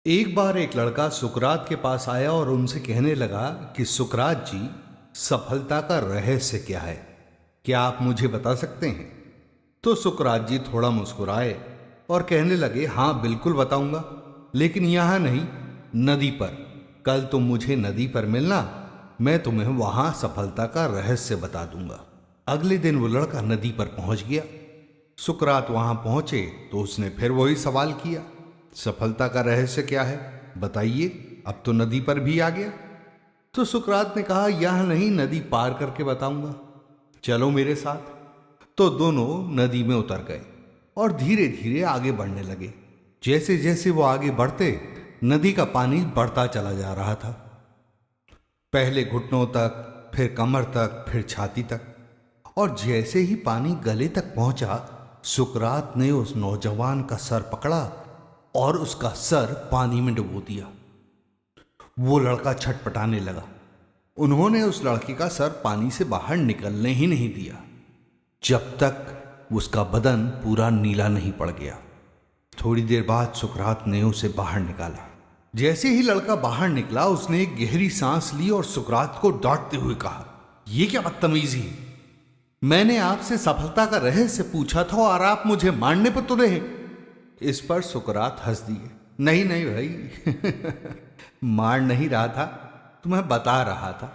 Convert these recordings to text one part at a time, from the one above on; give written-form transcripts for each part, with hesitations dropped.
एक बार एक लड़का सुकरात के पास आया और उनसे कहने लगा कि सुकरात जी, सफलता का रहस्य क्या है? क्या आप मुझे बता सकते हैं? तो सुकरात जी थोड़ा मुस्कुराए और कहने लगे, हाँ बिल्कुल बताऊंगा, लेकिन यहां नहीं, नदी पर। कल तुम मुझे नदी पर मिलना, मैं तुम्हें वहां सफलता का रहस्य बता दूंगा। अगले दिन वो लड़का नदी पर पहुंच गया। सुकरात वहां पहुंचे तो उसने फिर वही सवाल किया, सफलता का रहस्य क्या है, बताइए, अब तो नदी पर भी आ गया। तो सुकरात ने कहा, यह नहीं, नदी पार करके बताऊंगा, चलो मेरे साथ। तो दोनों नदी में उतर गए और धीरे धीरे आगे बढ़ने लगे। जैसे जैसे वो आगे बढ़ते, नदी का पानी बढ़ता चला जा रहा था। पहले घुटनों तक, फिर कमर तक, फिर छाती तक। और जैसे ही पानी गले तक पहुंचा, सुकरात ने उस नौजवान का सर पकड़ा और उसका सर पानी में डुबो दिया। वो लड़का छटपटाने लगा। उन्होंने उस लड़के का सर पानी से बाहर निकलने ही नहीं दिया जब तक उसका बदन पूरा नीला नहीं पड़ गया। थोड़ी देर बाद सुकरात ने उसे बाहर निकाला। जैसे ही लड़का बाहर निकला, उसने एक गहरी सांस ली और सुकरात को डांटते हुए कहा, यह क्या बदतमीजी है? मैंने आपसे सफलता का रहस्य पूछा था और आप मुझे मारने पर तुले हैं। इस पर सुकरात हंस दिए, नहीं नहीं भाई मार नहीं रहा था, तुम्हें बता रहा था।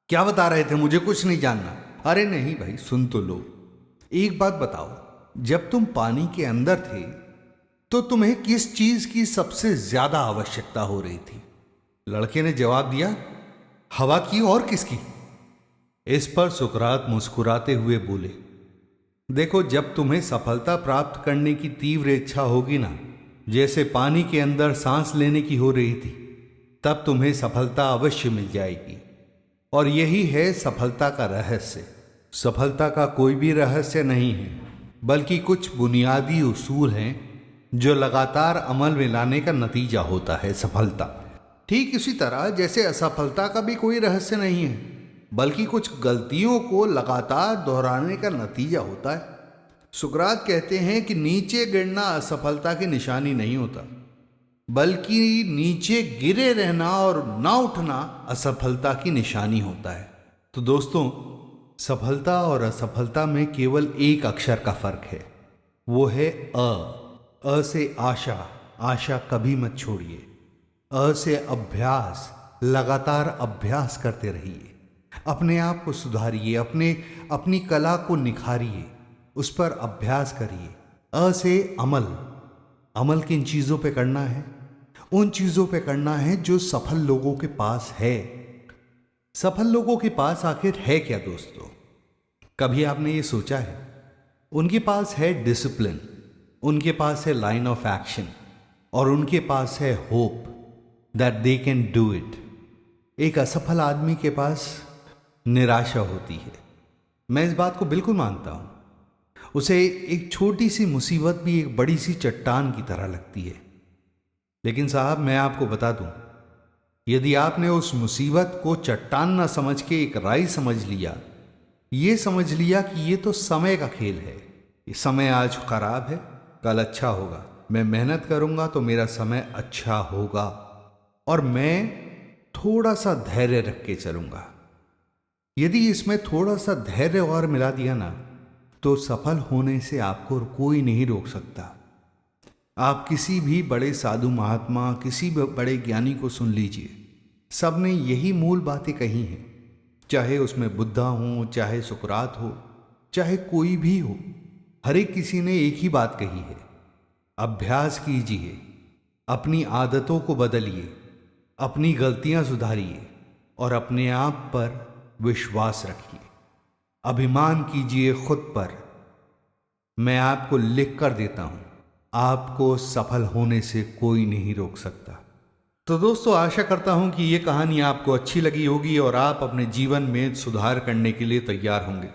क्या बता रहे थे? मुझे कुछ नहीं जानना। अरे नहीं भाई, सुन तो लो। एक बात बताओ, जब तुम पानी के अंदर थे तो तुम्हें किस चीज की सबसे ज्यादा आवश्यकता हो रही थी? लड़के ने जवाब दिया, हवा की। और किसकी? इस पर सुकरात मुस्कुराते हुए बोले, देखो, जब तुम्हें सफलता प्राप्त करने की तीव्र इच्छा होगी ना, जैसे पानी के अंदर सांस लेने की हो रही थी, तब तुम्हें सफलता अवश्य मिल जाएगी। और यही है सफलता का रहस्य। सफलता का कोई भी रहस्य नहीं है, बल्कि कुछ बुनियादी उसूल हैं जो लगातार अमल में लाने का नतीजा होता है सफलता। ठीक इसी तरह जैसे असफलता का भी कोई रहस्य नहीं है, बल्कि कुछ गलतियों को लगातार दोहराने का नतीजा होता है। सुकरात कहते हैं कि नीचे गिरना असफलता की निशानी नहीं होता, बल्कि नीचे गिरे रहना और ना उठना असफलता की निशानी होता है। तो दोस्तों, सफलता और असफलता में केवल एक अक्षर का फर्क है, वो है अ। अ से आशा, आशा कभी मत छोड़िए। अ से अभ्यास, लगातार अभ्यास करते रहिए। अपने आप को सुधारिए, अपनी कला को निखारिए, उस पर अभ्यास करिए। अ से अमल, अमल किन चीजों पे करना है? उन चीजों पे करना है जो सफल लोगों के पास है। सफल लोगों के पास आखिर है क्या दोस्तों? कभी आपने ये सोचा है? उनके पास है डिसिप्लिन, उनके पास है लाइन ऑफ एक्शन, और उनके पास है hope that they can do it. एक असफल आदमी के पास निराशा होती है, मैं इस बात को बिल्कुल मानता हूं। उसे एक छोटी सी मुसीबत भी एक बड़ी सी चट्टान की तरह लगती है। लेकिन साहब, मैं आपको बता दूं, यदि आपने उस मुसीबत को चट्टान ना समझ के एक राई समझ लिया, ये समझ लिया कि ये तो समय का खेल है, ये समय आज खराब है, कल अच्छा होगा, मैं मेहनत करूंगा तो मेरा समय अच्छा होगा, और मैं थोड़ा सा धैर्य रख के चलूंगा। यदि इसमें थोड़ा सा धैर्य और मिला दिया ना, तो सफल होने से आपको कोई नहीं रोक सकता। आप किसी भी बड़े साधु महात्मा, किसी भी बड़े ज्ञानी को सुन लीजिए, सब ने यही मूल बातें कही हैं। चाहे उसमें बुद्धा हो, चाहे सुकरात हो, चाहे कोई भी हो, हर एक किसी ने एक ही बात कही है, अभ्यास कीजिए, अपनी आदतों को बदलिए, अपनी गलतियां सुधारिए और अपने आप पर विश्वास रखिए। अभिमान कीजिए खुद पर। मैं आपको लिख कर देता हूं, आपको सफल होने से कोई नहीं रोक सकता। तो दोस्तों, आशा करता हूं कि ये कहानी आपको अच्छी लगी होगी और आप अपने जीवन में सुधार करने के लिए तैयार होंगे,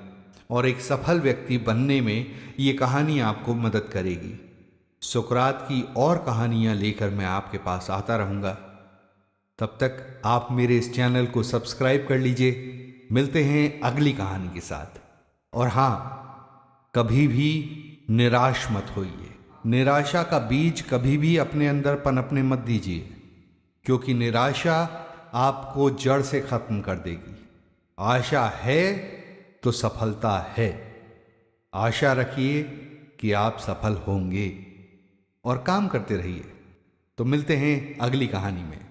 और एक सफल व्यक्ति बनने में ये कहानी आपको मदद करेगी। सुकरात की और कहानियां लेकर मैं आपके पास आता रहूंगा। तब तक आप मेरे इस चैनल को सब्सक्राइब कर लीजिए। मिलते हैं अगली कहानी के साथ। और हाँ, कभी भी निराश मत होइए, निराशा का बीज कभी भी अपने अंदर पनपने मत दीजिए, क्योंकि निराशा आपको जड़ से खत्म कर देगी। आशा है तो सफलता है। आशा रखिए कि आप सफल होंगे और काम करते रहिए। तो मिलते हैं अगली कहानी में।